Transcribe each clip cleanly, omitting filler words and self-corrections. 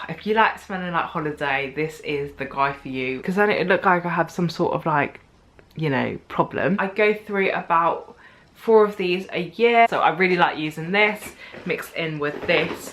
If you like smelling like holiday, this is the guy for you, because then it looked like I have some sort of like, you know, problem. I go through about 4 of these a year, so I really like using this mixed in with this.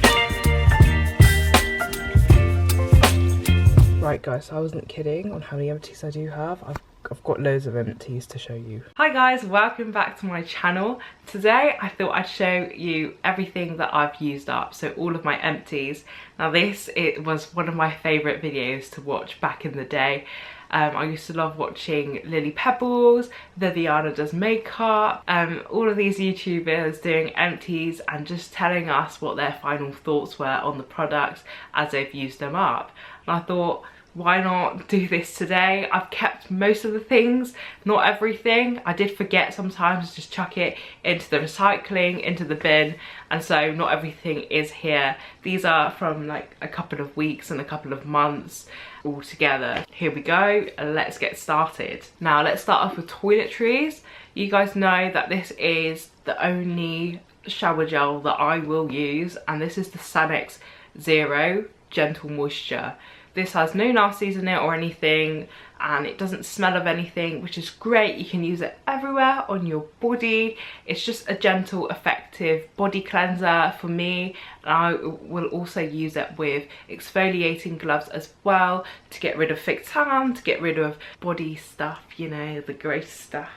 Right guys, so I wasn't kidding on how many empties I do have. I've got loads of empties to show you. Hi guys, welcome back to my channel. Today I thought I'd show you everything that I've used up, so all of my empties. Now it was one of my favourite videos to watch back in the day. I used to love watching Lily Pebbles, Viviana Does Makeup, all of these YouTubers doing empties and just telling us what their final thoughts were on the products as they've used them up. And I thought, why not do this today? I've kept most of the things, not everything. I did forget sometimes to just chuck it into the recycling, into the bin, and so not everything is here. These are from like a couple of weeks and a couple of months all together. Here we go, let's get started. Now let's start off with toiletries. You guys know that this is the only shower gel that I will use, and this is the Sanex Zero Gentle Moisture. This has no nasties in it or anything, and it doesn't smell of anything, which is great. You can use it everywhere on your body. It's just a gentle, effective body cleanser for me. And I will also use it with exfoliating gloves as well to get rid of thick tan, to get rid of body stuff, you know, the gross stuff.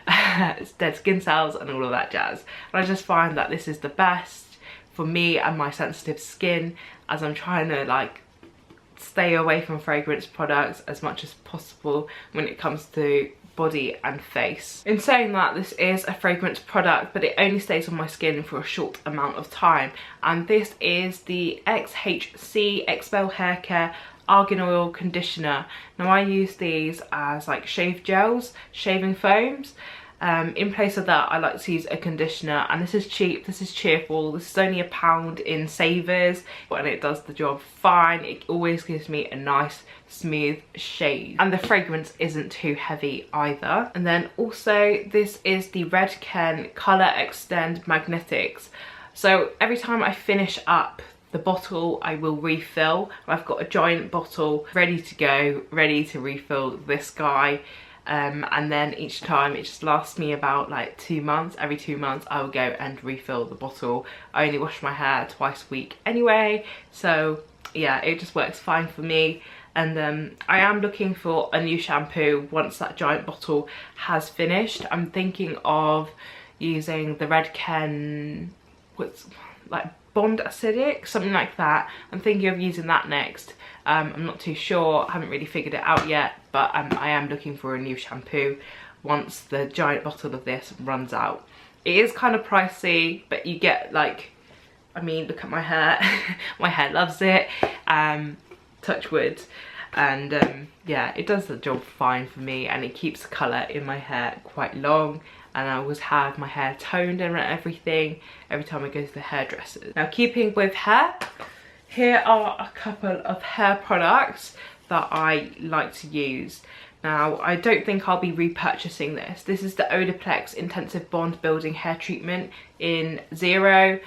It's dead skin cells and all of that jazz. And I just find that this is the best for me and my sensitive skin, as I'm trying to like stay away from fragrance products as much as possible when it comes to body and face. In saying that, this is a fragrance product, but it only stays on my skin for a short amount of time, and this is the XHC Expel Hair Care Argan Oil Conditioner. Now I use these as like shave gels, shaving foams. In place of that, I like to use a conditioner, and this is cheap, this is cheerful, this is only £1 in Savers, and it does the job fine. It always gives me a nice smooth shave, and the fragrance isn't too heavy either. And then also this is the Redken Colour Extend Magnetics. So every time I finish up the bottle, I will refill. I've got a giant bottle ready to go, ready to refill this guy. And then each time it just lasts me about like 2 months. Every 2 months I will go and refill the bottle. I only wash my hair twice a week anyway, so yeah, it just works fine for me. And I am looking for a new shampoo once that giant bottle has finished. I'm thinking of using the Redken, what's like Bond Acidic, something like that. I'm thinking of using that next. I'm not too sure, I haven't really figured it out yet, but I am looking for a new shampoo once the giant bottle of this runs out. It is kind of pricey, but you get like, I mean, look at my hair. My hair loves it, touch wood. And yeah, it does the job fine for me, and it keeps the colour in my hair quite long. And I always have my hair toned and everything every time I go to the hairdressers. Now, keeping with hair, here are a couple of hair products that I like to use. Now, I don't think I'll be repurchasing this. This is the Olaplex Intensive Bond Building Hair Treatment in Zero.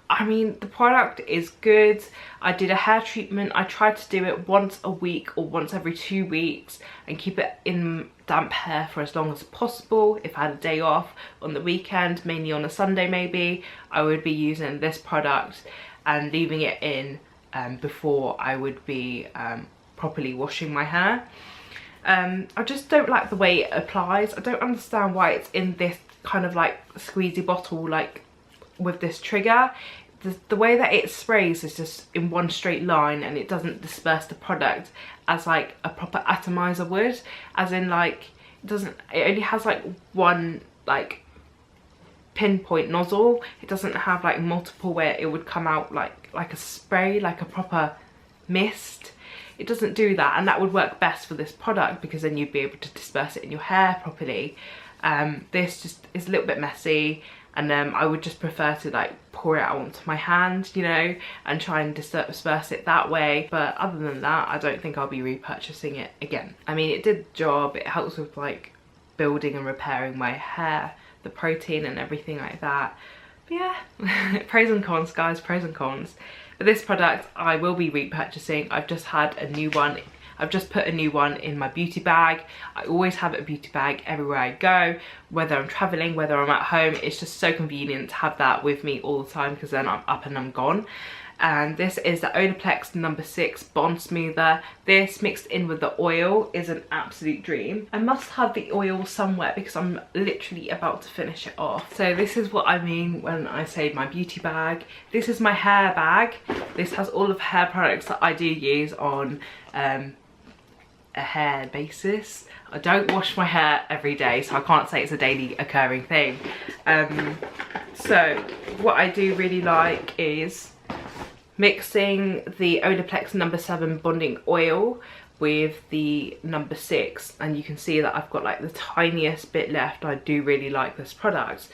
I mean, the product is good. I did a hair treatment. I tried to do it once a week or once every 2 weeks and keep it in damp hair for as long as possible. If I had a day off on the weekend, mainly on a Sunday maybe, I would be using this product and leaving it in before I would be properly washing my hair. I just don't like the way it applies. I don't understand why it's in this kind of like squeezy bottle, like with this trigger. The way that it sprays is just in one straight line, and it doesn't disperse the product as like a proper atomizer would, as in like it only has like one like pinpoint nozzle. It doesn't have like multiple where it would come out like a spray, like a proper mist. It doesn't do that, and that would work best for this product because then you'd be able to disperse it in your hair properly. This just is a little bit messy, and I would just prefer to like pour it out onto my hand, you know, and try and disperse it that way. But other than that, I don't think I'll be repurchasing it again. I mean, it did the job. It helps with like building and repairing my hair, the protein and everything like that. yeah, pros and cons guys, pros and cons. But this product I will be repurchasing. I've just had a new one. I've just put a new one in my beauty bag. I always have a beauty bag everywhere I go, whether I'm traveling, whether I'm at home. It's just so convenient to have that with me all the time because then I'm up and I'm gone. And this is the Olaplex No. 6 Bond Smoother. This mixed in with the oil is an absolute dream. I must have the oil somewhere because I'm literally about to finish it off. So this is what I mean when I say my beauty bag. This is my hair bag. This has all of hair products that I do use on a hair basis. I don't wash my hair every day, so I can't say it's a daily occurring thing. So what I do really like is mixing the Olaplex No. 7 bonding oil with the No. 6, and you can see that I've got like the tiniest bit left. I do really like this product.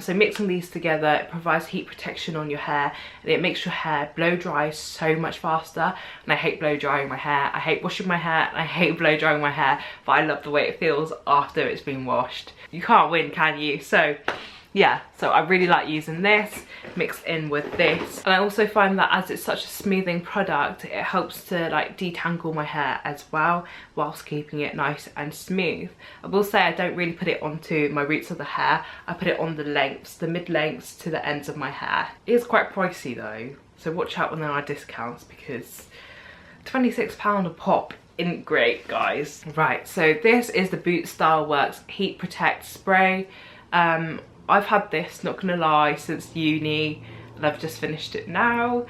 So mixing these together, it provides heat protection on your hair and it makes your hair blow dry so much faster. And I hate blow drying my hair, I hate washing my hair, and I hate blow drying my hair, but I love the way it feels after it's been washed. You can't win, can you? So yeah, so I really like using this mixed in with this. And I also find that as it's such a smoothing product, it helps to like detangle my hair as well whilst keeping it nice and smooth. I will say I don't really put it onto my roots of the hair. I put it on the lengths, the mid lengths to the ends of my hair. It is quite pricey though, so watch out when there are discounts because £26 a pop isn't great, guys. Right, so this is the Boot Style Works Heat Protect Spray. I've had this, not gonna lie, since uni, and I've just finished it now.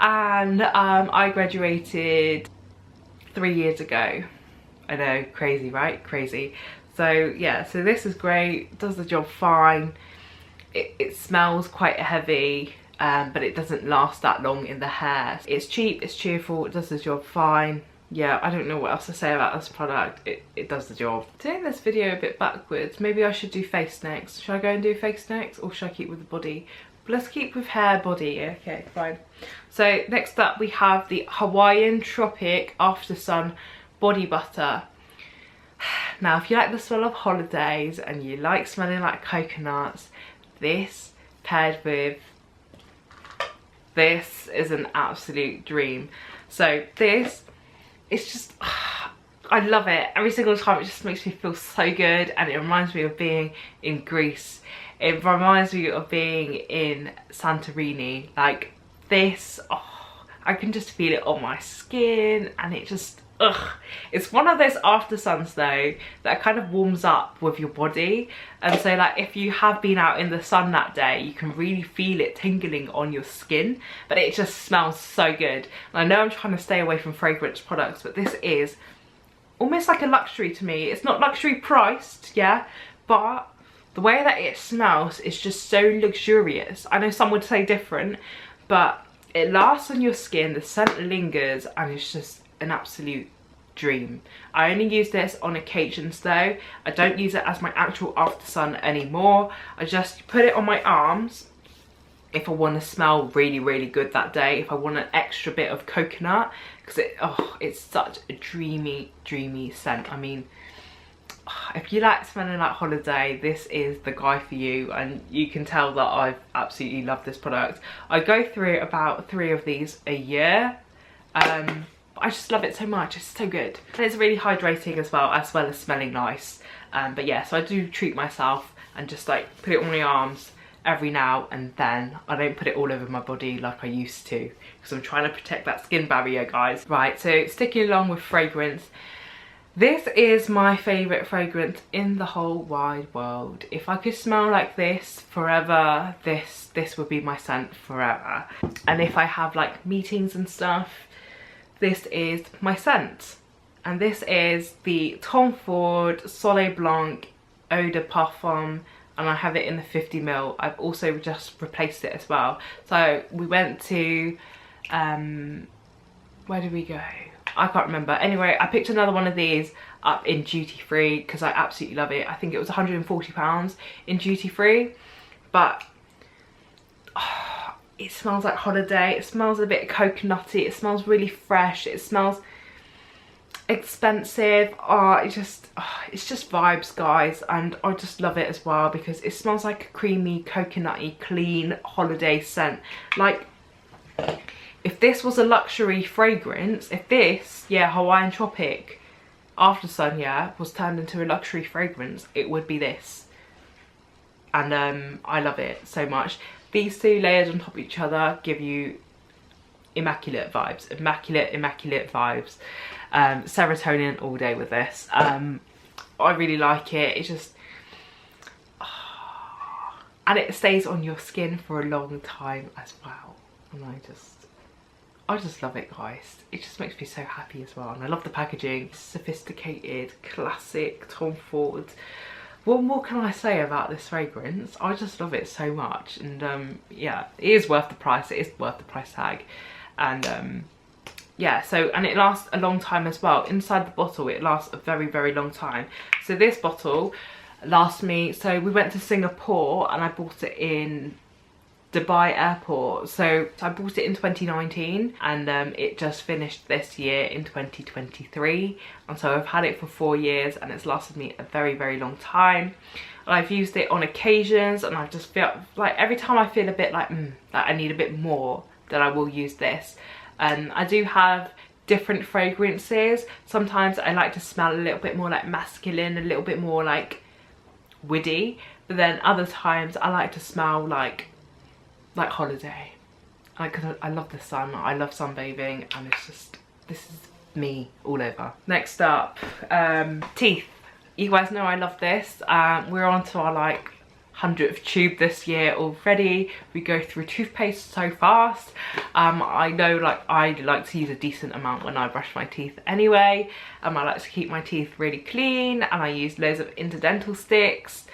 And I graduated 3 years ago. I know, crazy, right? Crazy. So yeah, so this is great, does the job fine. It smells quite heavy, but it doesn't last that long in the hair. It's cheap, it's cheerful, it does the job fine. Yeah, I don't know what else to say about this product. It does the job. Doing this video a bit backwards, maybe I should do face next. Should I go and do face next, or should I keep with the body? But let's keep with hair, body. Okay, fine. So next up we have the Hawaiian Tropic After Sun Body Butter. Now if you like the smell of holidays and you like smelling like coconuts, this paired with this is an absolute dream. So this, it's just, I love it. Every single time it just makes me feel so good, and it reminds me of being in Greece. It reminds me of being in Santorini. Like this, oh, I can just feel it on my skin, and it just, ugh. It's one of those after suns though that kind of warms up with your body, and so like if you have been out in the sun that day, you can really feel it tingling on your skin, but it just smells so good. And I know I'm trying to stay away from fragrance products, but this is almost like a luxury to me. It's not luxury priced, yeah, but the way that it smells is just so luxurious. I know some would say different, but it lasts on your skin, the scent lingers, and it's just an absolute dream. I only use this on occasions though. I don't use it as my actual after sun anymore. I just put it on my arms if I want to smell really, really good that day, if I want an extra bit of coconut, because it's such a dreamy, dreamy scent. I mean, if you like smelling like holiday, this is the guy for you, and you can tell that I've absolutely loved this product. I go through about 3 of these a year. I just love it so much. It's so good, and it's really hydrating as well as smelling nice. But yeah, so I do treat myself and just like put it on my arms every now and then. I don't put it all over my body like I used to, because I'm trying to protect that skin barrier, guys. Right, so sticking along with fragrance, this is my favourite fragrance in the whole wide world. If I could smell like this forever, this would be my scent forever. And if I have like meetings and stuff, this is my scent. And this is the Tom Ford Soleil Blanc Eau de Parfum, and I have it in the 50ml. I've also just replaced it as well. So we went to, where did we go? I can't remember. Anyway, I picked another one of these up in duty free because I absolutely love it. I think it was £140 in duty free, but it smells like holiday. It smells a bit coconutty. It smells really fresh. It smells expensive. It's just vibes, guys, and I just love it as well because it smells like a creamy, coconutty, clean holiday scent. Like, if this was a luxury fragrance, if this, yeah, Hawaiian Tropic After Sun, yeah, was turned into a luxury fragrance, it would be this. And I love it so much. These two layers on top of each other give you immaculate vibes, immaculate vibes. Serotonin all day with this. I really like it. It's just, and it stays on your skin for a long time as well. And I just love it, guys. It just makes me so happy as well. And I love the packaging. Sophisticated, classic, Tom Ford. What more can I say about this fragrance? I just love it so much. And yeah, it is worth the price. It is worth the price tag. And yeah, so, and it lasts a long time as well. Inside the bottle, it lasts a very, very long time. So this bottle lasts me, so we went to Singapore and I bought it in Dubai airport. So I bought it in 2019 and it just finished this year in 2023. And so I've had it for 4 years and it's lasted me a very, very long time. And I've used it on occasions and I just feel like every time I feel a bit like, that I need a bit more, then I will use this. I do have different fragrances. Sometimes I like to smell a little bit more like masculine, a little bit more like woody. But then other times I like to smell like holiday. Because I love the sun, I love sunbathing, and it's just, this is me all over. Next up, teeth. You guys know I love this. We're on to our like 100th tube this year already. We go through toothpaste so fast. I know, like, I like to use a decent amount when I brush my teeth anyway. I like to keep my teeth really clean, and I use loads of interdental sticks,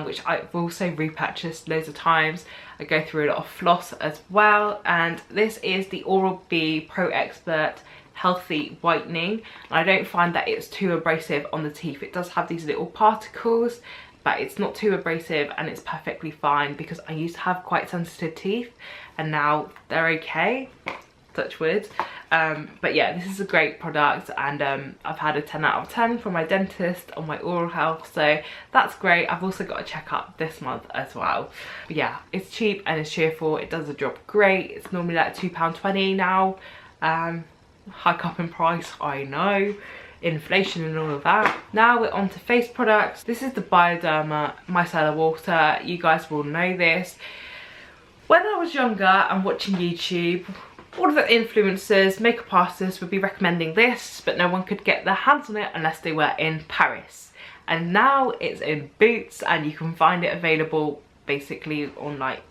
which I've also repurchased loads of times. I go through a lot of floss as well, and this is the Oral-B Pro Expert Healthy Whitening. I don't find that it's too abrasive on the teeth. It does have these little particles, but it's not too abrasive and it's perfectly fine because I used to have quite sensitive teeth and now they're okay, touch wood. But yeah, this is a great product, and I've had a 10 out of 10 from my dentist on my oral health, so that's great. I've also got a checkup this month as well. But yeah, it's cheap and it's cheerful. It does the job great. It's normally like £2.20 now. Hike up in price, I know. Inflation and all of that. Now we're on to face products. This is the Bioderma micellar water. You guys will know this. When I was younger and watching YouTube, all of the influencers, makeup artists would be recommending this, but no one could get their hands on it unless they were in Paris. And now it's in Boots, and you can find it available basically on like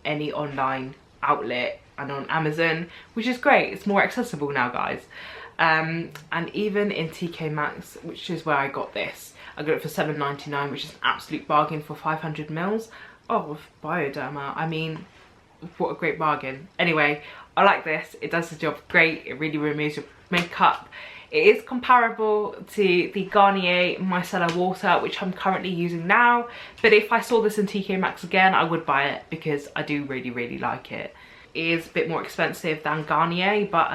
any online outlet and on Amazon, which is great. It's more accessible now, guys. And even in TK Maxx, which is where I got this. I got it for $7.99, which is an absolute bargain for 500 mils. Oh, with Bioderma, I mean, what a great bargain. Anyway, I like this. It does the job great. It really removes your makeup. It is comparable to the Garnier micellar water, which I'm currently using now. But if I saw this in TK Maxx again, I would buy it because I do really, really like it. It is a bit more expensive than Garnier, but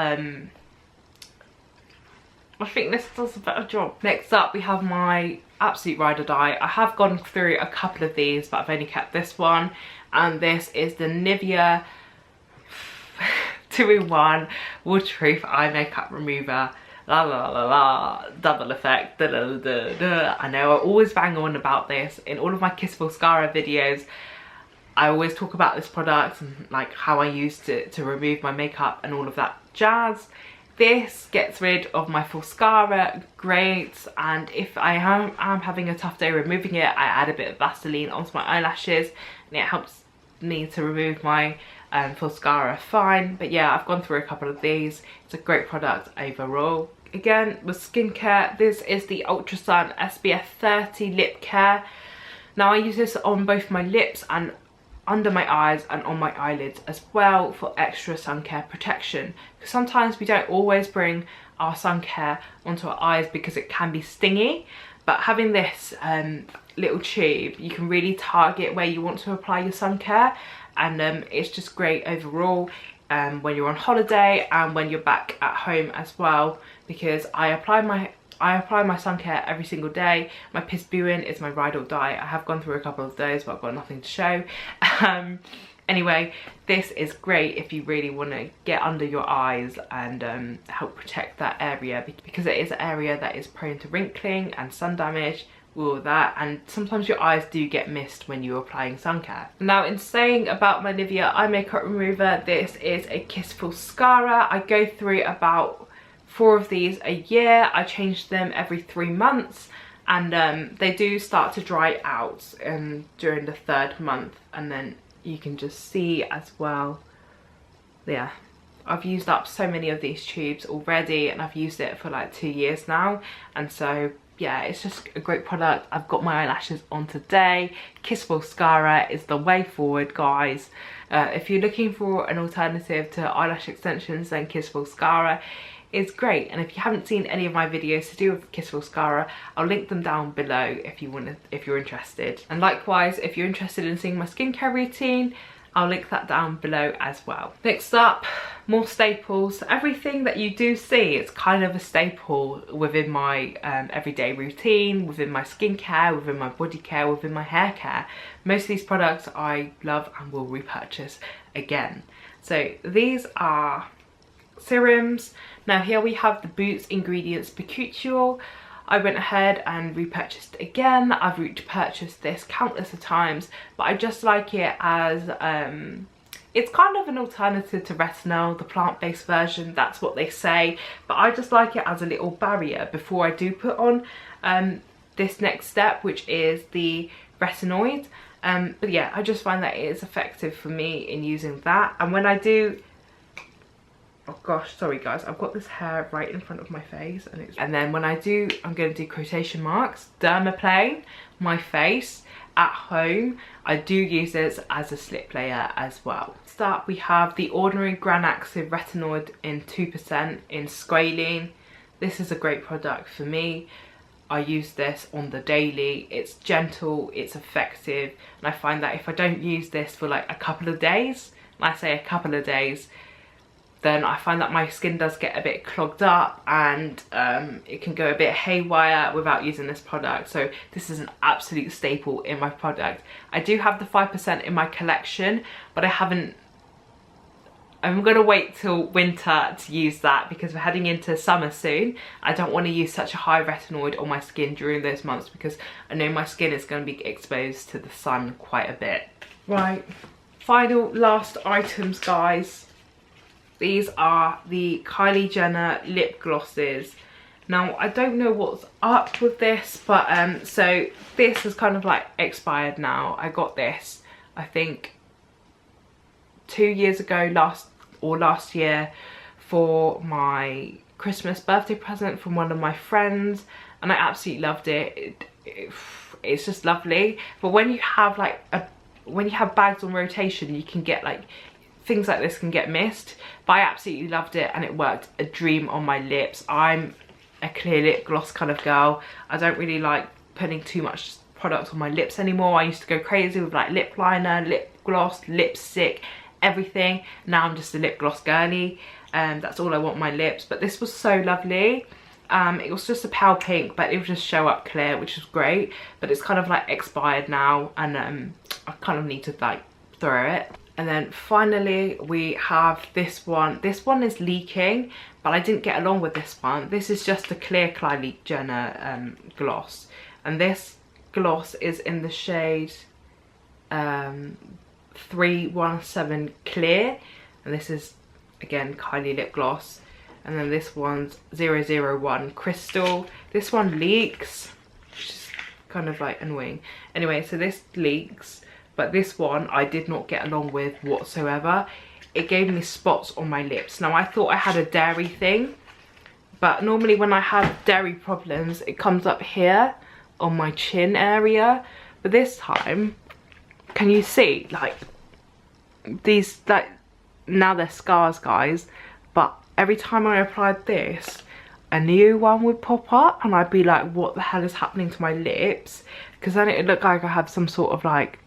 I think this does a better job. Next up, we have my absolute ride or die. I have gone through a couple of these, but I've only kept this one. And this is the Nivea 2-in-1 Waterproof Eye Makeup Remover. La la la la, double effect, da da da da. I know I always bang on about this. In all of my Kiss Falscara videos, I always talk about this product and like how I used it to remove my makeup and all of that jazz. This gets rid of my Falscara, great, and if I am having a tough day removing it, I add a bit of Vaseline onto my eyelashes and it helps me to remove my Falscara fine. But yeah, I've gone through a couple of these. It's a great product overall. Again, with skincare, this is the Ultrasun SPF 30 Lip Care. Now I use this on both my lips and under my eyes and on my eyelids as well for extra sun care protection, because sometimes we don't always bring our sun care onto our eyes because it can be stingy. But having this little tube, you can really target where you want to apply your sun care, and it's just great overall. when you're on holiday and when you're back at home as well, because I apply my sun care every single day. My piss buin is my ride or die. I have gone through a couple of those, but I've got nothing to show. Anyway, this is great if you really want to get under your eyes and help protect that area, because it is an area that is prone to wrinkling and sun damage, all that, and sometimes your eyes do get missed when you're applying sun care. Now, in saying about my Nivea eye makeup remover, this is a Kiss Falscara. I go through about 4 of these a year. I change them every 3 months, and they do start to dry out during the 3rd month, and then you can just see as well. Yeah, I've used up so many of these tubes already, and I've used it for like 2 years now, and so yeah, it's just a great product. I've got my eyelashes on today. Kiss Falscara is the way forward, guys. If you're looking for an alternative to eyelash extensions, then Kiss Falscara is great. And if you haven't seen any of my videos to do with Kiss Falscara, I'll link them down below if you're interested. And likewise, if you're interested in seeing my skincare routine, I'll link that down below as well. Next up, more staples. Everything that you do see, it's kind of a staple within my everyday routine, within my skincare, within my body care, within my hair care. Most of these products I love and will repurchase again. So these are serums. Now here we have the Boots Ingredients Bakuchiol. I went ahead and repurchased it again. I've repurchased this countless of times, but I just like it as it's kind of an alternative to retinol, the plant-based version, that's what they say, but I just like it as a little barrier before I do put on this next step, which is the retinoid. But yeah, I just find that it is effective for me in using that. And when I do, oh gosh, sorry guys, I've got this hair right in front of my face, and then when I do, I'm going to do quotation marks, dermaplane my face at home, I do use this as a slip layer as well. Next up, we have the ordinary granactive retinoid in 2% in squalane. This is a great product for me. I use this on the daily. It's gentle, it's effective, and I find that if I don't use this for like a couple of days, and I say a couple of days, then I find that my skin does get a bit clogged up, and it can go a bit haywire without using this product. So this is an absolute staple in my product. I do have the 5% in my collection, but I'm gonna wait till winter to use that, because we're heading into summer soon. I don't want to use such a high retinoid on my skin during those months, because I know my skin is going to be exposed to the sun quite a bit. Right, final last items, guys. These are the Kylie Jenner lip glosses. Now, I don't know what's up with this, but so this is kind of like expired now. I got this, I think, 2 years ago, last year, for my Christmas birthday present from one of my friends, and I absolutely loved it. It's just lovely. But when you have like when you have bags on rotation, you can get like, things like this can get missed, but I absolutely loved it, and it worked a dream on my lips. I'm a clear lip gloss kind of girl. I don't really like putting too much product on my lips anymore. I used to go crazy with like lip liner, lip gloss, lipstick, everything. Now I'm just a lip gloss girly, and that's all I want on my lips. But this was so lovely. It was just a pale pink, but it would just show up clear, which was great. But it's kind of like expired now, and I kind of need to like throw it. And then finally we have this one. This one is leaking, but I didn't get along with this one. This is just a clear Kylie Jenner gloss, and this gloss is in the shade 317 clear, and this is again Kylie lip gloss. And then this one's 001 crystal. This one leaks, which is kind of like annoying. Anyway, so this leaks, but this one I did not get along with whatsoever. It gave me spots on my lips. Now, I thought I had a dairy thing, but normally when I have dairy problems, it comes up here on my chin area. But this time, can you see, like, these, like, now they're scars, guys, but every time I applied this, a new one would pop up, and I'd be like, what the hell is happening to my lips? Because then it looked like I had some sort of like,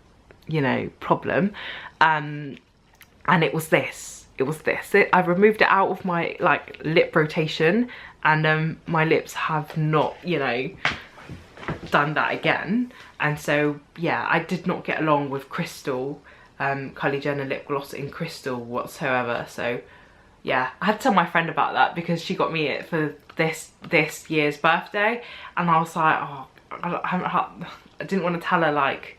you know, problem. And it was this. it was this. I've removed it out of my like lip rotation, and my lips have not, you know, done that again. And so yeah, I did not get along with Crystal, Kylie Jenner lip gloss in Crystal whatsoever. So yeah, I had to tell my friend about that because she got me it for this year's birthday, and I was like, oh, I didn't want to tell her like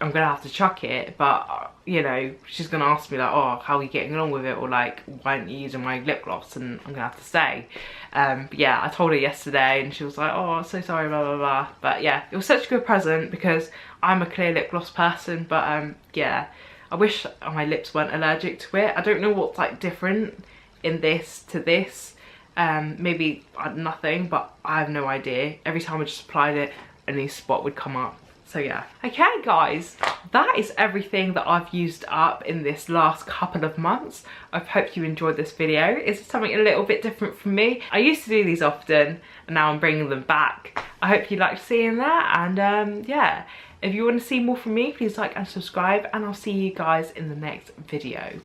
I'm gonna have to chuck it, but you know, she's gonna ask me like, oh, how are you getting along with it, or like, why aren't you using my lip gloss, and I'm gonna have to stay. But yeah, I told her yesterday and she was like, oh, so sorry, blah blah blah. But yeah, it was such a good present because I'm a clear lip gloss person, but yeah, I wish my lips weren't allergic to it. I don't know what's like different in this to this. Maybe nothing, but I have no idea. Every time I just applied it, a new spot would come up. So yeah. Okay guys, that is everything that I've used up in this last couple of months. I hope you enjoyed this video. It's something a little bit different from me. I used to do these often and now I'm bringing them back. I hope you liked seeing that, and yeah, if you want to see more from me, please like and subscribe, and I'll see you guys in the next video.